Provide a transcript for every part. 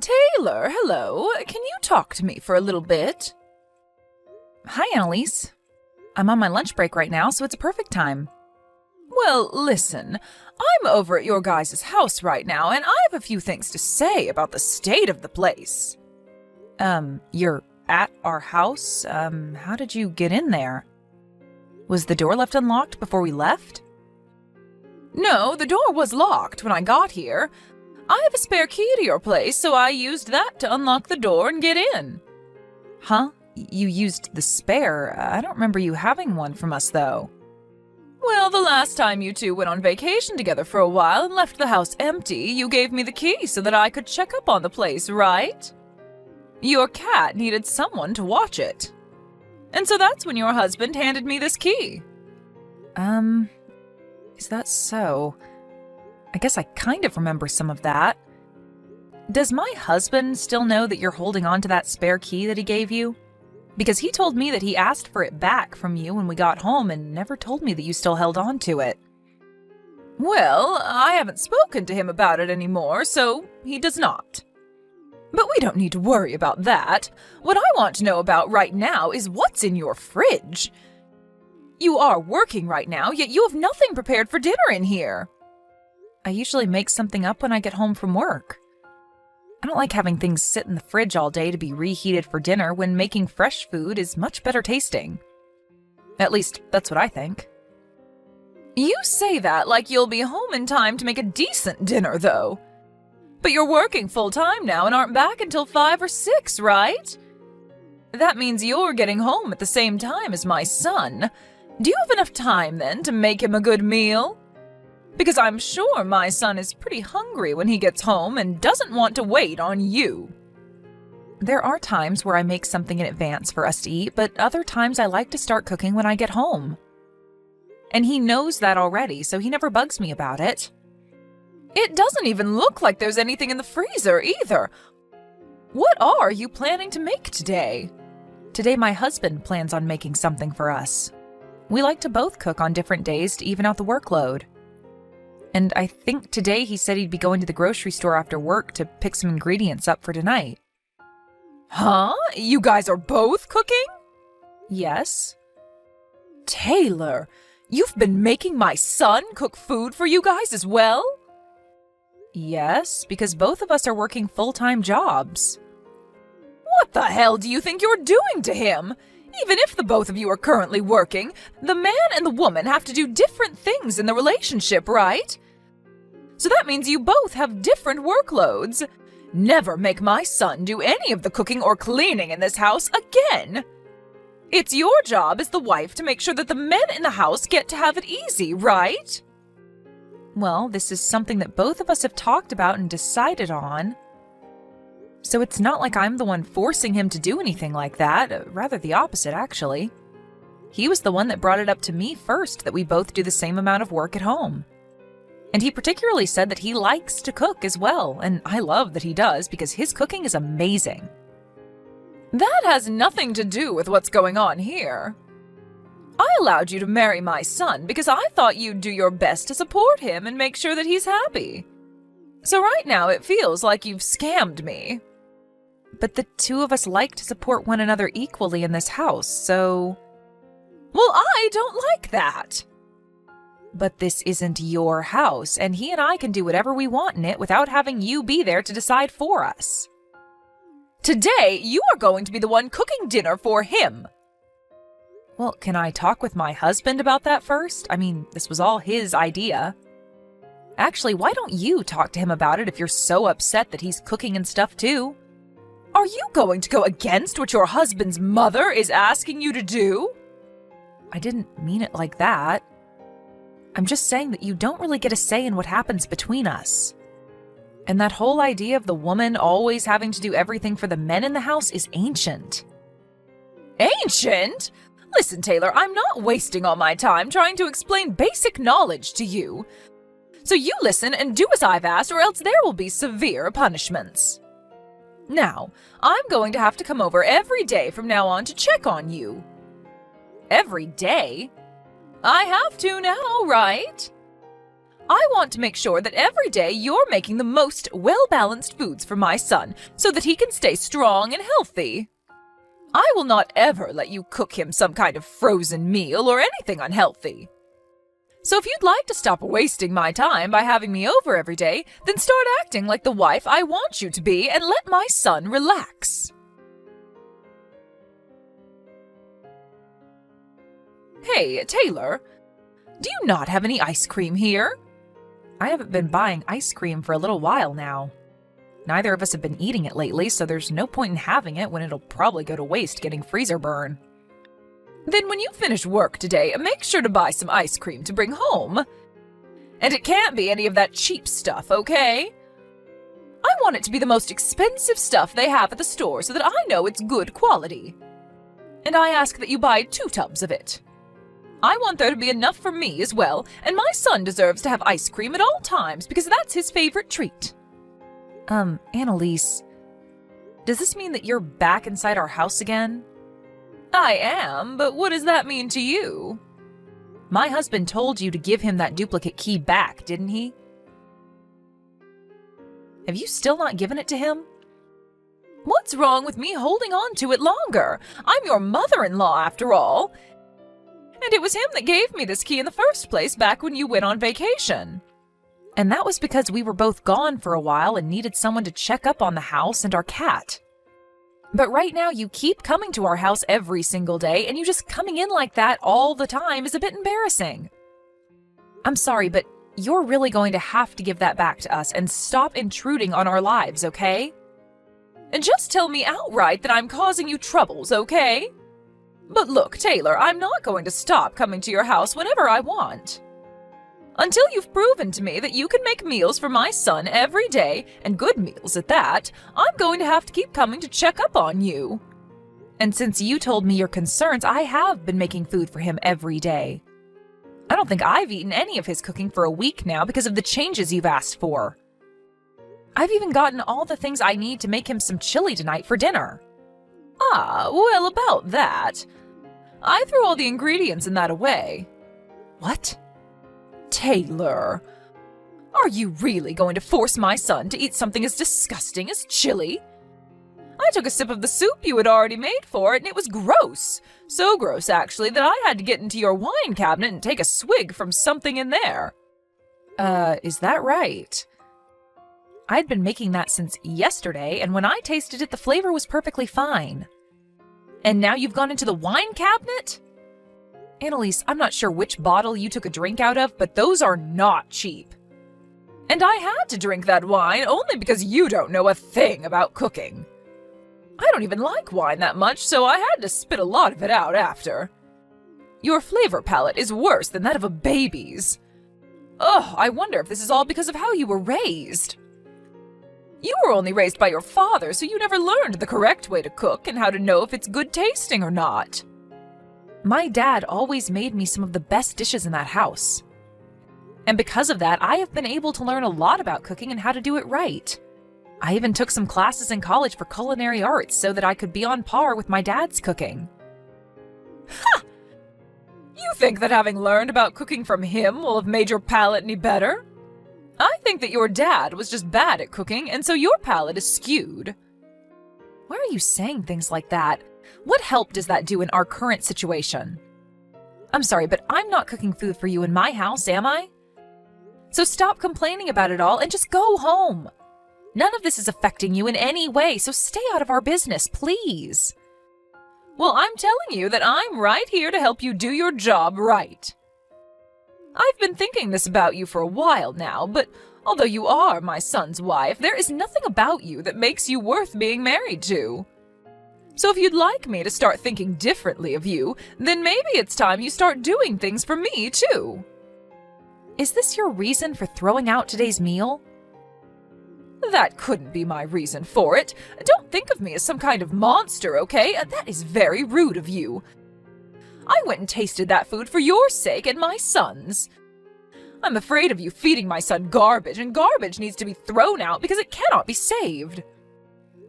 Taylor, hello. Can you talk to me for a little bit? Hi, Annalise. I'm on my lunch break right now, so it's a perfect time. Well, listen, I'm over at your guys' house right now, and I have a few things to say about the state of the place. You're at our house? How did you get in there? Was the door left unlocked before we left? No, the door was locked when I got here. I have a spare key to your place, so I used that to unlock the door and get in. Huh? You used the spare? I don't remember you having one from us, though. Well, the last time you two went on vacation together for a while and left the house empty, you gave me the key so that I could check up on the place, right? Your cat needed someone to watch it. And so that's when your husband handed me this key. Is that so? I guess I kind of remember some of that. Does my husband still know that you're holding on to that spare key that he gave you? Because he told me that he asked for it back from you when we got home and never told me that you still held on to it. Well, I haven't spoken to him about it anymore, so he does not. But we don't need to worry about that. What I want to know about right now is what's in your fridge. You are working right now, yet you have nothing prepared for dinner in here. I usually make something up when I get home from work. I don't like having things sit in the fridge all day to be reheated for dinner when making fresh food is much better tasting. At least, that's what I think. You say that like you'll be home in time to make a decent dinner, though. But you're working full-time now and aren't back until 5 or 6, right? That means you're getting home at the same time as my son. Do you have enough time, then, to make him a good meal? Because I'm sure my son is pretty hungry when he gets home and doesn't want to wait on you. There are times where I make something in advance for us to eat, but other times I like to start cooking when I get home. And he knows that already, so he never bugs me about it. It doesn't even look like there's anything in the freezer either. What are you planning to make today? Today my husband plans on making something for us. We like to both cook on different days to even out the workload. And I think today he said he'd be going to the grocery store after work to pick some ingredients up for tonight. Huh? You guys are both cooking? Yes. Taylor, you've been making my son cook food for you guys as well? Yes, because both of us are working full-time jobs. What the hell do you think you're doing to him? Even if the both of you are currently working, the man and the woman have to do different things in the relationship, right? So that means you both have different workloads. Never make my son do any of the cooking or cleaning in this house again. It's your job as the wife to make sure that the men in the house get to have it easy, right? Well, this is something that both of us have talked about and decided on. So it's not like I'm the one forcing him to do anything like that, rather the opposite, actually. He was the one that brought it up to me first that we both do the same amount of work at home. And he particularly said that he likes to cook as well, and I love that he does because his cooking is amazing. That has nothing to do with what's going on here. I allowed you to marry my son because I thought you'd do your best to support him and make sure that he's happy. So right now it feels like you've scammed me. But the two of us like to support one another equally in this house, so... Well, I don't like that. But this isn't your house, and he and I can do whatever we want in it without having you be there to decide for us. Today, you are going to be the one cooking dinner for him. Well, can I talk with my husband about that first? I mean, this was all his idea. Actually, why don't you talk to him about it if you're so upset that he's cooking and stuff too? Are you going to go against what your husband's mother is asking you to do? I didn't mean it like that. I'm just saying that you don't really get a say in what happens between us. And that whole idea of the woman always having to do everything for the men in the house is ancient. Ancient? Listen, Taylor, I'm not wasting all my time trying to explain basic knowledge to you. So you listen and do as I've asked, or else there will be severe punishments. Now, I'm going to have to come over every day from now on to check on you. Every day? I have to now, right? I want to make sure that every day you're making the most well-balanced foods for my son so that he can stay strong and healthy. I will not ever let you cook him some kind of frozen meal or anything unhealthy. So if you'd like to stop wasting my time by having me over every day, then start acting like the wife I want you to be and let my son relax. Hey, Taylor, do you not have any ice cream here? I haven't been buying ice cream for a little while now. Neither of us have been eating it lately, so there's no point in having it when it'll probably go to waste getting freezer burn. Then when you finish work today, make sure to buy some ice cream to bring home. And it can't be any of that cheap stuff, okay? I want it to be the most expensive stuff they have at the store so that I know it's good quality. And I ask that you buy 2 tubs of it. I want there to be enough for me as well, and my son deserves to have ice cream at all times because that's his favorite treat. Annalise, does this mean that you're back inside our house again? I am, but what does that mean to you? My husband told you to give him that duplicate key back, didn't he? Have you still not given it to him? What's wrong with me holding on to it longer? I'm your mother-in-law, after all. And it was him that gave me this key in the first place back when you went on vacation. And that was because we were both gone for a while and needed someone to check up on the house and our cat. But right now you keep coming to our house every single day, and you just coming in like that all the time is a bit embarrassing. I'm sorry, but you're really going to have to give that back to us and stop intruding on our lives, okay? And just tell me outright that I'm causing you troubles, okay? But look, Taylor, I'm not going to stop coming to your house whenever I want. Until you've proven to me that you can make meals for my son every day, and good meals at that, I'm going to have to keep coming to check up on you. And since you told me your concerns, I have been making food for him every day. I don't think I've eaten any of his cooking for a week now because of the changes you've asked for. I've even gotten all the things I need to make him some chili tonight for dinner. Ah, well, about that. I threw all the ingredients in that away. What? Taylor, are you really going to force my son to eat something as disgusting as chili? I took a sip of the soup you had already made for it, and it was gross. So gross, actually, that I had to get into your wine cabinet and take a swig from something in there. Is that right? I'd been making that since yesterday, and when I tasted it, the flavor was perfectly fine. And now you've gone into the wine cabinet? Annalise, I'm not sure which bottle you took a drink out of, but those are not cheap. And I had to drink that wine only because you don't know a thing about cooking. I don't even like wine that much, so I had to spit a lot of it out after. Your flavor palette is worse than that of a baby's. Ugh, I wonder if this is all because of how you were raised. You were only raised by your father, so you never learned the correct way to cook and how to know if it's good tasting or not. My dad always made me some of the best dishes in that house. And because of that, I have been able to learn a lot about cooking and how to do it right. I even took some classes in college for culinary arts so that I could be on par with my dad's cooking. Ha! You think that having learned about cooking from him will have made your palate any better? I think that your dad was just bad at cooking, and so your palate is skewed. Why are you saying things like that? What help does that do in our current situation? I'm sorry, but I'm not cooking food for you in my house, am I? So stop complaining about it all and just go home. None of this is affecting you in any way, so stay out of our business, please. Well, I'm telling you that I'm right here to help you do your job right. I've been thinking this about you for a while now, but although you are my son's wife, there is nothing about you that makes you worth being married to. So if you'd like me to start thinking differently of you, then maybe it's time you start doing things for me, too. Is this your reason for throwing out today's meal? That couldn't be my reason for it. Don't think of me as some kind of monster, okay? That is very rude of you. I went and tasted that food for your sake and my son's. I'm afraid of you feeding my son garbage, and garbage needs to be thrown out because it cannot be saved.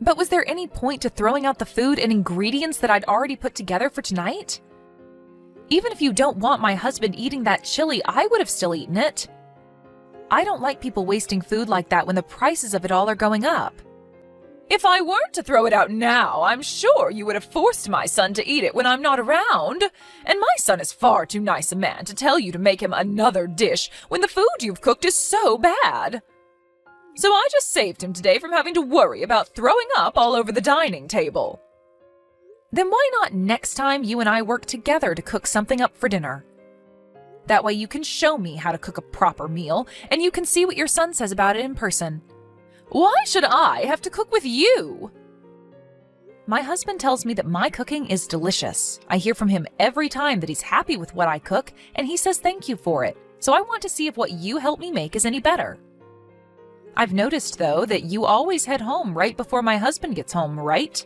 But was there any point to throwing out the food and ingredients that I'd already put together for tonight? Even if you don't want my husband eating that chili, I would have still eaten it. I don't like people wasting food like that when the prices of it all are going up. If I weren't to throw it out now, I'm sure you would have forced my son to eat it when I'm not around. And my son is far too nice a man to tell you to make him another dish when the food you've cooked is so bad. So I just saved him today from having to worry about throwing up all over the dining table. Then why not next time you and I work together to cook something up for dinner? That way you can show me how to cook a proper meal, and you can see what your son says about it in person. Why should I have to cook with you? My husband tells me that my cooking is delicious. I hear from him every time that he's happy with what I cook, and he says thank you for it. So I want to see if what you help me make is any better. I've noticed, though, that you always head home right before my husband gets home, right?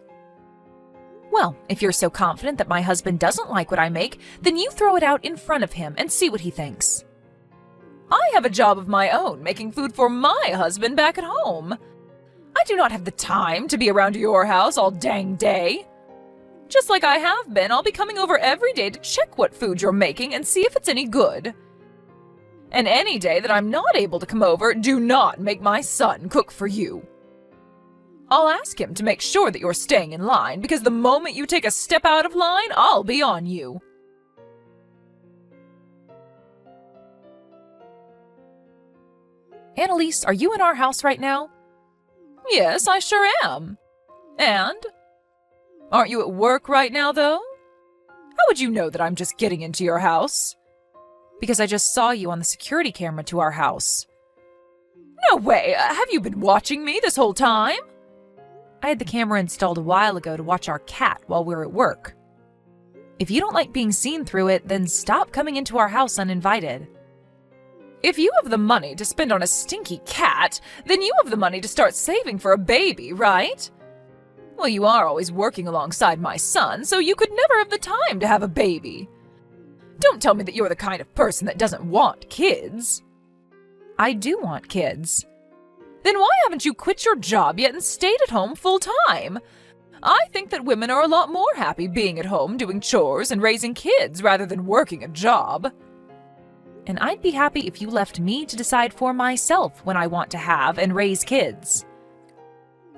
Well, if you're so confident that my husband doesn't like what I make, then you throw it out in front of him and see what he thinks. I have a job of my own, making food for my husband back at home. I do not have the time to be around your house all dang day. Just like I have been, I'll be coming over every day to check what food you're making and see if it's any good. And any day that I'm not able to come over, do not make my son cook for you. I'll ask him to make sure that you're staying in line, because the moment you take a step out of line, I'll be on you. Annalise, are you in our house right now? Yes, I sure am. And? Aren't you at work right now, though? How would you know that I'm just getting into your house? Because I just saw you on the security camera to our house. No way! Have you been watching me this whole time? I had the camera installed a while ago to watch our cat while we were at work. If you don't like being seen through it, then stop coming into our house uninvited. If you have the money to spend on a stinky cat, then you have the money to start saving for a baby, right? Well, you are always working alongside my son, so you could never have the time to have a baby. Don't tell me that you're the kind of person that doesn't want kids. I do want kids. Then why haven't you quit your job yet and stayed at home full time? I think that women are a lot more happy being at home doing chores and raising kids rather than working a job. And I'd be happy if you left me to decide for myself when I want to have and raise kids.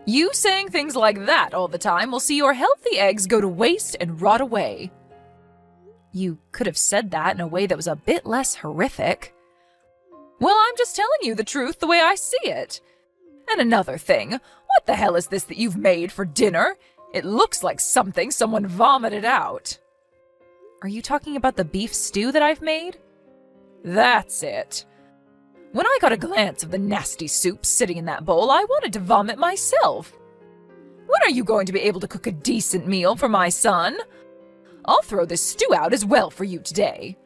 You saying things like that all the time will see your healthy eggs go to waste and rot away. You could have said that in a way that was a bit less horrific. Well, I'm just telling you the truth the way I see it. And another thing, what the hell is this that you've made for dinner? It looks like something someone vomited out. Are you talking about the beef stew that I've made? That's it. When I got a glance of the nasty soup sitting in that bowl, I wanted to vomit myself. When are you going to be able to cook a decent meal for my son? I'll throw this stew out as well for you today.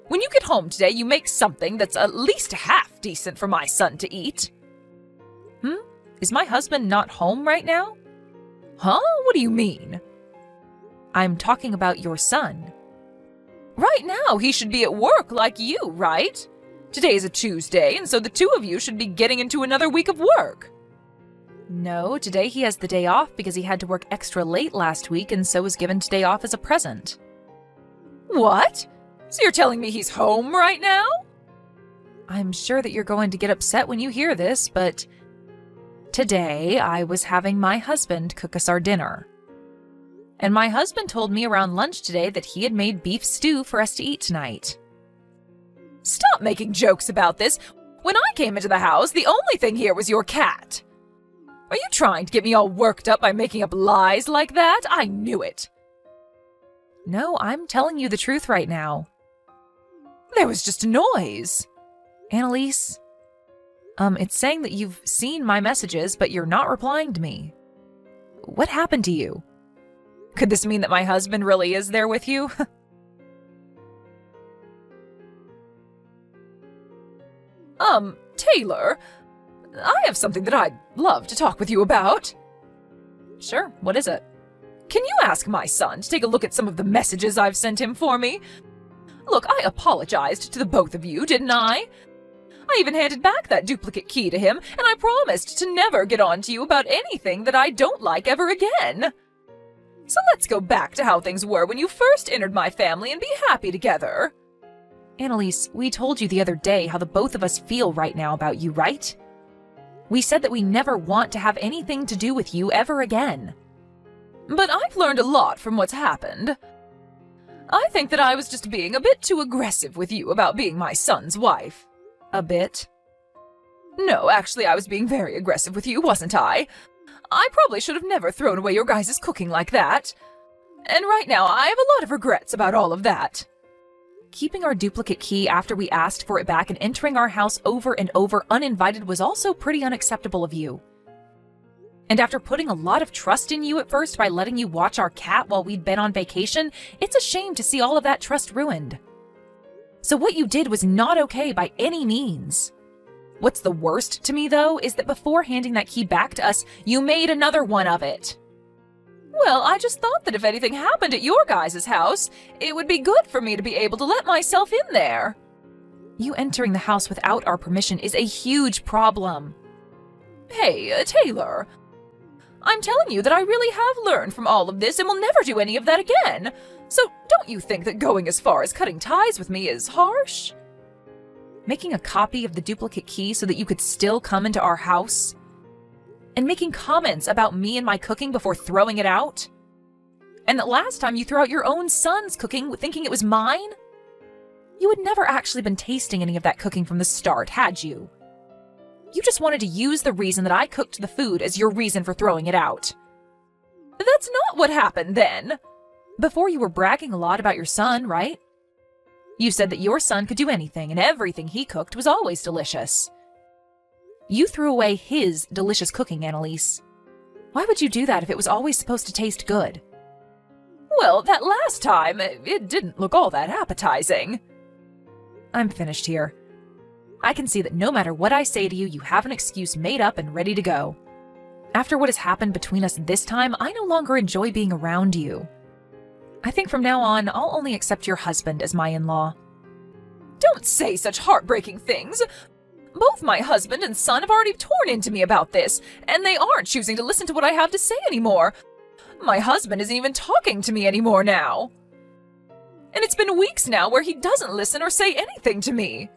When you get home today, you make something that's at least half decent for my son to eat. Is my husband not home right now? Huh? What do you mean? I'm talking about your son. Right now, he should be at work like you, right? Today is a Tuesday, and so the two of you should be getting into another week of work. No, today he has the day off because he had to work extra late last week and so was given today off as a present. What? So you're telling me he's home right now? I'm sure that you're going to get upset when you hear this, but today I was having my husband cook us our dinner. And my husband told me around lunch today that he had made beef stew for us to eat tonight. Stop making jokes about this. When I came into the house, the only thing here was your cat. Are you trying to get me all worked up by making up lies like that? I knew it. No, I'm telling you the truth right now. There was just a noise. Annalise, it's saying that you've seen my messages, but you're not replying to me. What happened to you? Could this mean that my husband really is there with you? Taylor, I have something that I'd love to talk with you about. Sure, what is it? Can you ask my son to take a look at some of the messages I've sent him for me? Look, I apologized to the both of you, didn't I? I even handed back that duplicate key to him, and I promised to never get on to you about anything that I don't like ever again. So let's go back to how things were when you first entered my family and be happy together. Annalise, we told you the other day how the both of us feel right now about you, right? We said that we never want to have anything to do with you ever again. But I've learned a lot from what's happened. I think that I was just being a bit too aggressive with you about being my son's wife. A bit? No, actually, I was being very aggressive with you, wasn't I? I probably should have never thrown away your guys' cooking like that. And right now, I have a lot of regrets about all of that. Keeping our duplicate key after we asked for it back and entering our house over and over uninvited was also pretty unacceptable of you. And after putting a lot of trust in you at first by letting you watch our cat while we'd been on vacation, it's a shame to see all of that trust ruined. So what you did was not okay by any means. What's the worst to me, though, is that before handing that key back to us, you made another one of it. Well, I just thought that if anything happened at your guys' house, it would be good for me to be able to let myself in there. You entering the house without our permission is a huge problem. Hey, Taylor, I'm telling you that I really have learned from all of this and will never do any of that again. So don't you think that going as far as cutting ties with me is harsh? Making a copy of the duplicate key so that you could still come into our house? And making comments about me and my cooking before throwing it out? And that last time you threw out your own son's cooking thinking it was mine? You had never actually been tasting any of that cooking from the start, had you? You just wanted to use the reason that I cooked the food as your reason for throwing it out. That's not what happened then. Before you were bragging a lot about your son, right? You said that your son could do anything and everything he cooked was always delicious. You threw away his delicious cooking, Annalise. Why would you do that if it was always supposed to taste good? Well, that last time, it didn't look all that appetizing. I'm finished here. I can see that no matter what I say to you, you have an excuse made up and ready to go. After what has happened between us this time, I no longer enjoy being around you. I think from now on, I'll only accept your husband as my in-law. Don't say such heartbreaking things. Both my husband and son have already torn into me about this, and they aren't choosing to listen to what I have to say anymore. My husband isn't even talking to me anymore now. And it's been weeks now where he doesn't listen or say anything to me.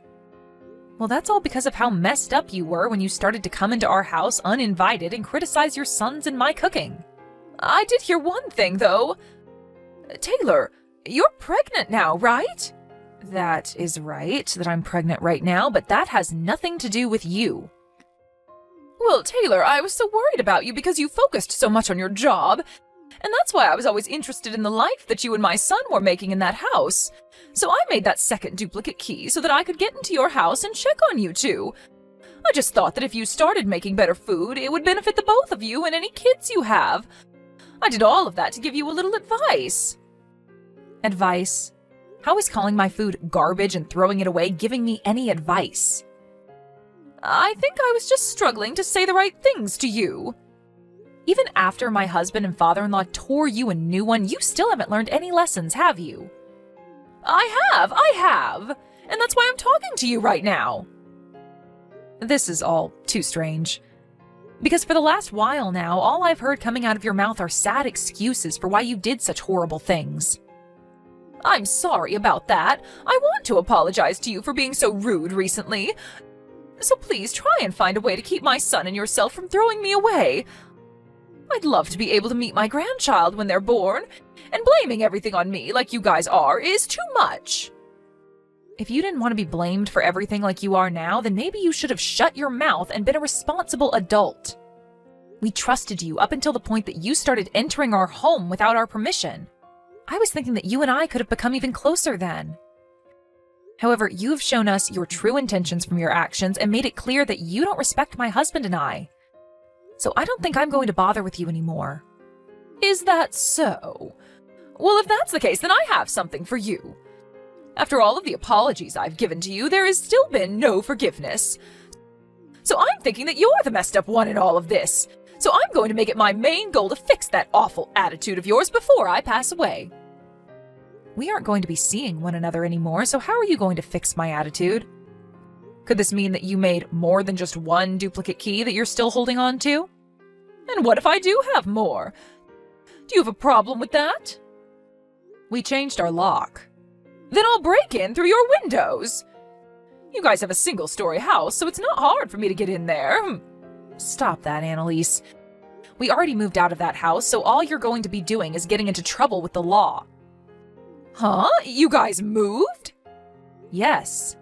Well, that's all because of how messed up you were when you started to come into our house uninvited and criticize your sons and my cooking. I did hear one thing, though. Taylor, you're pregnant now, right? That is right, that I'm pregnant right now, but that has nothing to do with you. Well, Taylor, I was so worried about you because you focused so much on your job, and that's why I was always interested in the life that you and my son were making in that house. So I made that second duplicate key so that I could get into your house and check on you two. I just thought that if you started making better food, it would benefit the both of you and any kids you have. I did all of that to give you a little advice. Advice? How is calling my food garbage and throwing it away giving me any advice? I think I was just struggling to say the right things to you. Even after my husband and father-in-law tore you a new one, you still haven't learned any lessons, have you? I have. And that's why I'm talking to you right now. This is all too strange. Because for the last while now, all I've heard coming out of your mouth are sad excuses for why you did such horrible things. I'm sorry about that. I want to apologize to you for being so rude recently. So please try and find a way to keep my son and yourself from throwing me away. I'd love to be able to meet my grandchild when they're born, and blaming everything on me like you guys are is too much. If you didn't want to be blamed for everything like you are now, then maybe you should have shut your mouth and been a responsible adult. We trusted you up until the point that you started entering our home without our permission. I was thinking that you and I could have become even closer then. However, you have shown us your true intentions from your actions and made it clear that you don't respect my husband and I. So I don't think I'm going to bother with you anymore. Is that so? Well, if that's the case, then I have something for you. After all of the apologies I've given to you, there has still been no forgiveness. So I'm thinking that you're the messed up one in all of this. So I'm going to make it my main goal to fix that awful attitude of yours before I pass away. We aren't going to be seeing one another anymore, so how are you going to fix my attitude? Could this mean that you made more than just one duplicate key that you're still holding on to? And what if I do have more? Do you have a problem with that? We changed our lock. Then I'll break in through your windows. You guys have a single-story house, so it's not hard for me to get in there. Stop that, Annalise. We already moved out of that house, so all you're going to be doing is getting into trouble with the law. Huh? You guys moved? Yes.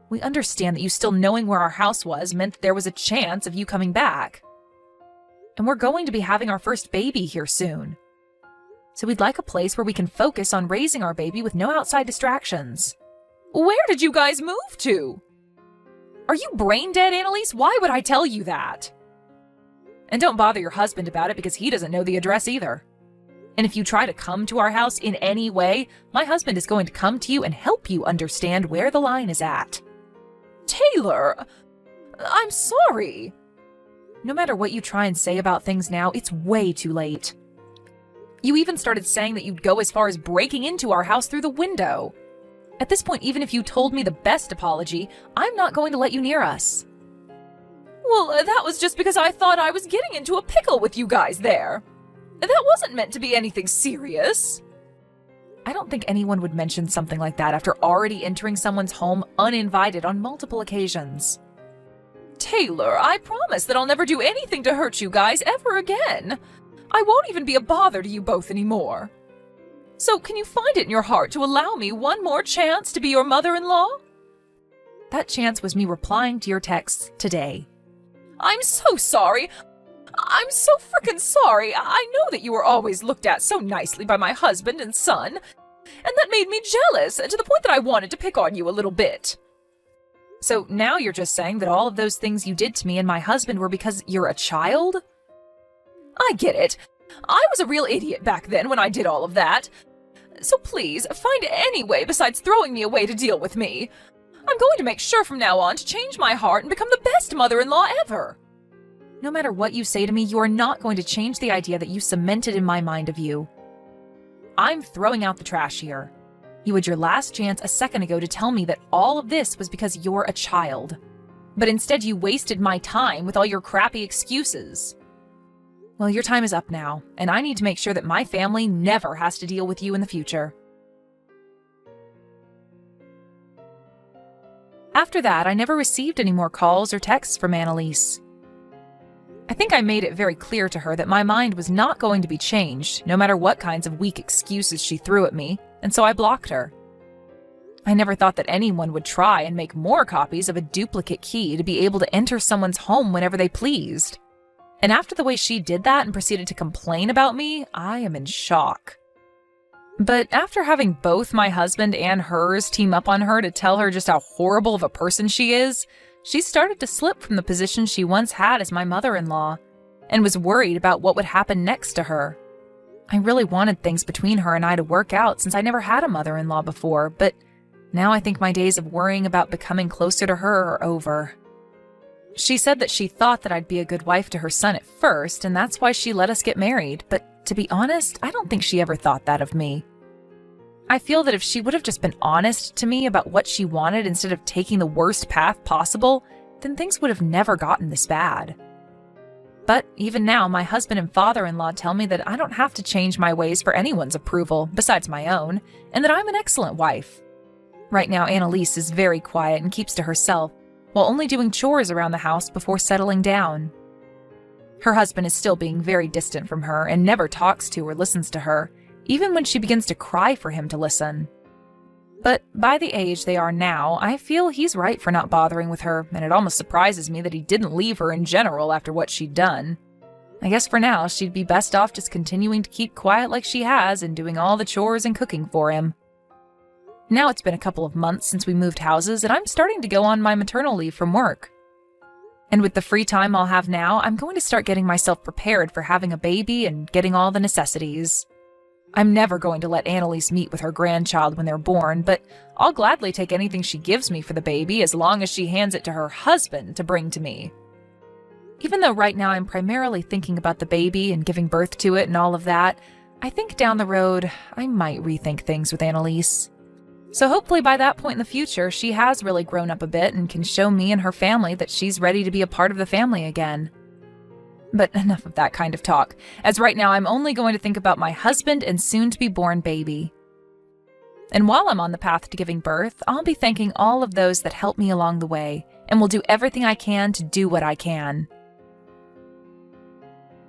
We understand that you still knowing where our house was meant that there was a chance of you coming back. And we're going to be having our first baby here soon. So we'd like a place where we can focus on raising our baby with no outside distractions. Where did you guys move to? Are you brain dead, Annalise? Why would I tell you that? And don't bother your husband about it because he doesn't know the address either. And if you try to come to our house in any way, my husband is going to come to you and help you understand where the line is at. Taylor, I'm sorry. No matter what you try and say about things now, it's way too late. You even started saying that you'd go as far as breaking into our house through the window. At this point, even if you told me the best apology, I'm not going to let you near us. Well, that was just because I thought I was getting into a pickle with you guys there. That wasn't meant to be anything serious. I don't think anyone would mention something like that after already entering someone's home uninvited on multiple occasions. Taylor, I promise that I'll never do anything to hurt you guys ever again. I won't even be a bother to you both anymore. So can you find it in your heart to allow me one more chance to be your mother-in-law? That chance was me replying to your texts today. I'm so sorry. I'm so frickin' sorry. I know that you were always looked at so nicely by my husband and son, and that made me jealous to the point that I wanted to pick on you a little bit. So now you're just saying that all of those things you did to me and my husband were because you're a child? I get it. I was a real idiot back then when I did all of that. So please, find any way besides throwing me away to deal with me. I'm going to make sure from now on to change my heart and become the best mother-in-law ever. No matter what you say to me, you are not going to change the idea that you cemented in my mind of you. I'm throwing out the trash here. You had your last chance a second ago to tell me that all of this was because you're a child. But instead you wasted my time with all your crappy excuses. Well, your time is up now, and I need to make sure that my family never has to deal with you in the future. After that, I never received any more calls or texts from Annalise. I think I made it very clear to her that my mind was not going to be changed, no matter what kinds of weak excuses she threw at me, and so I blocked her. I never thought that anyone would try and make more copies of a duplicate key to be able to enter someone's home whenever they pleased. And after the way she did that and proceeded to complain about me, I am in shock. But after having both my husband and hers team up on her to tell her just how horrible of a person she is, she started to slip from the position she once had as my mother-in-law, and was worried about what would happen next to her. I really wanted things between her and I to work out since I never had a mother-in-law before, but now I think my days of worrying about becoming closer to her are over. She said that she thought that I'd be a good wife to her son at first, and that's why she let us get married, but to be honest, I don't think she ever thought that of me. I feel that if she would have just been honest to me about what she wanted instead of taking the worst path possible, then things would have never gotten this bad. But even now, my husband and father-in-law tell me that I don't have to change my ways for anyone's approval, besides my own, and that I'm an excellent wife. Right now, Annalise is very quiet and keeps to herself, while only doing chores around the house before settling down. Her husband is still being very distant from her and never talks to or listens to her, even when she begins to cry for him to listen. But by the age they are now, I feel he's right for not bothering with her, and it almost surprises me that he didn't leave her in general after what she'd done. I guess for now, she'd be best off just continuing to keep quiet like she has and doing all the chores and cooking for him. Now it's been a couple of months since we moved houses, and I'm starting to go on my maternal leave from work. And with the free time I'll have now, I'm going to start getting myself prepared for having a baby and getting all the necessities. I'm never going to let Annalise meet with her grandchild when they're born, but I'll gladly take anything she gives me for the baby as long as she hands it to her husband to bring to me. Even though right now I'm primarily thinking about the baby and giving birth to it and all of that, I think down the road I might rethink things with Annalise. So hopefully by that point in the future, she has really grown up a bit and can show me and her family that she's ready to be a part of the family again. But enough of that kind of talk, as right now I'm only going to think about my husband and soon-to-be-born baby. And while I'm on the path to giving birth, I'll be thanking all of those that helped me along the way, and will do everything I can to do what I can.